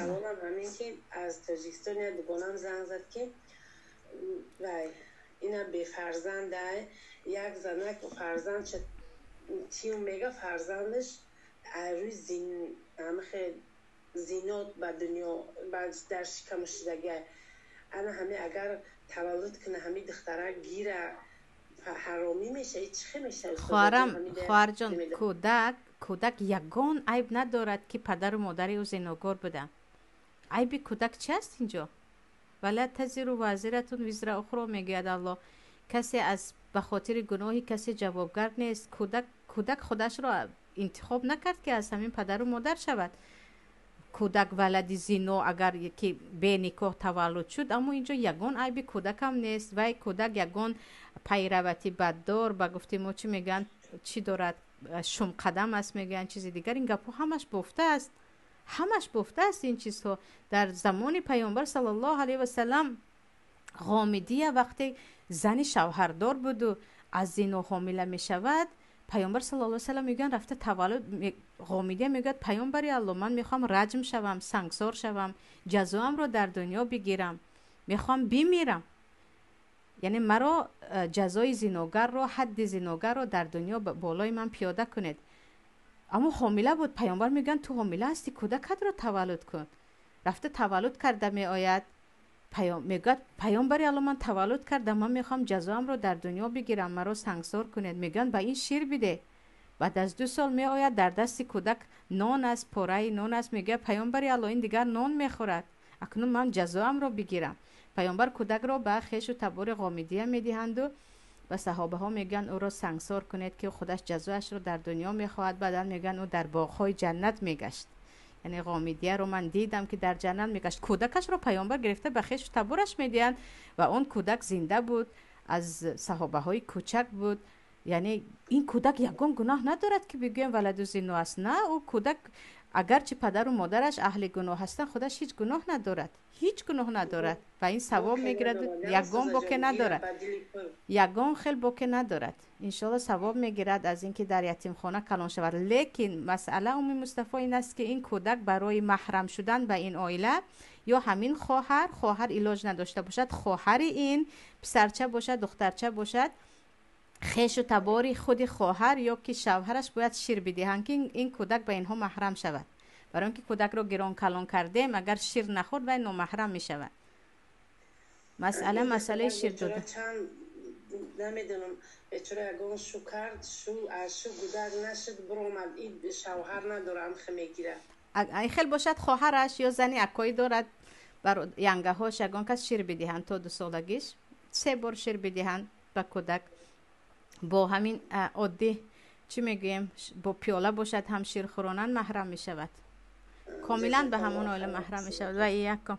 سوالم همین که از تاجیکستان یا دوگانم زنگ زد که وای اینا به فرزنده یک زنک فرزند چه تیو میگه فرزندش روی زینات به دنیا در شکم شدگه انا همه اگر تولد کنه همه دختره گیره حرامی میشه چی میشه خواهر جان کودک یگان عیب ندارد که پدر و مادر او زیناگار بودن. عیب کودک چی است اینجا؟ ولا تزر وازرتون وزر اخرى میگوید الله. کسی از به خاطر گناهی کسی جوابگر نیست. کودک خودش را انتخاب نکرد که از همین پدر و مادر شود. کودک ولد زینا اگر یکی به نکاح تولد شد، اما اینجا یگان عیب کودک هم نیست. و کودک یگان پیروتی بددار با گفته ما چی میگن چی دارد شم قدم است میگن چیز دیگر، این گپ همش بافته است. همش بافته است این چیزها. در زمان پیامبر صلی الله علیه و سلم غامدیه وقتی زن شوهردار بود و از زنا حامله می شود، پیامبر صلی الله علیه و سلم میگن رفته تولد، غامدیه میگه پیامبر الله من میخوام رجم شوم، سنگسار شوم، جزاام رو در دنیا بگیرم، میخوام بمیرم. یعنی مرا جزای زناگر رو، حد زناگر رو در دنیا بالای من پیاده کنید. اما حامله بود. پیامبر میگن تو حامله هستی، کودکت رو تولد کن. رفته تولد کرده می آید. میگه پیامبر الله من تولد کردم، من میخوام جزاام رو در دنیا بگیرم، مرا سنگسار کنید. میگن به این شیر بده. بعد از 2 سال می آید در دست کودک نان است، پاره نان است. میگه پیامبر الله این دیگر نان میخورد، اکنون من جزاام رو بگیرم. پیامبر کودک رو به خویش و تبار غامدیه میدهند و صحابه ها میگن او را سنگسار کنید که خودش جزایش رو در دنیا میخواهد. بعدن میگن او در باغ‌های جنت میگشت. یعنی غامدیه رو من دیدم که در جنت میگشت. کودکش رو پیامبر گرفته به خویش و تبارش میدهند و اون کودک زنده بود، از صحابه های کوچک بود. یعنی این کودک یگان گناه ندارد که بگویم ولد زنا است. نه، او کودک اگرچه پدر و مادرش اهل گناه هستن، خودش هیچ گناه ندارد، هیچ گناه ندارد و این ثواب میگیرد. یگان باکه ندارد، یگان خیل باکه ندارد. انشالله ثواب میگیرد از اینکه در یتیم خانه کلان شود. لیکن مسئله ام مصطفی این است که این کودک برای محرم شدن به این عائله یا همین خواهر علاج نداشته باشد، خواهر این پسرچه باشد دخترچه باشد، خویش و تباری خود خواهر یا که شوهرش باید شیر بدهند که این کودک به اینها محرم شود. برای اینکه کودک رو گران کلان کردیم، اگر شیر نخورد و نامحرم می شود. مسئله شیر داده. نمیدونم چرا اگه شو کرد شو کودک نشد برآمد، این شوهر ندارم میگیره. ای خیلی باشد خواهرش یا زنی اکایی دارد، بر ینگه هاش اگه کس شیر بدهند تا 2 سالگیش 3 بار شیر بدهند به کودک. با همین عادی چی میگویم با پیاله باشد هم شیر خورانن محرم می شود. کاملا به همون عائله محرم می شود. و یکم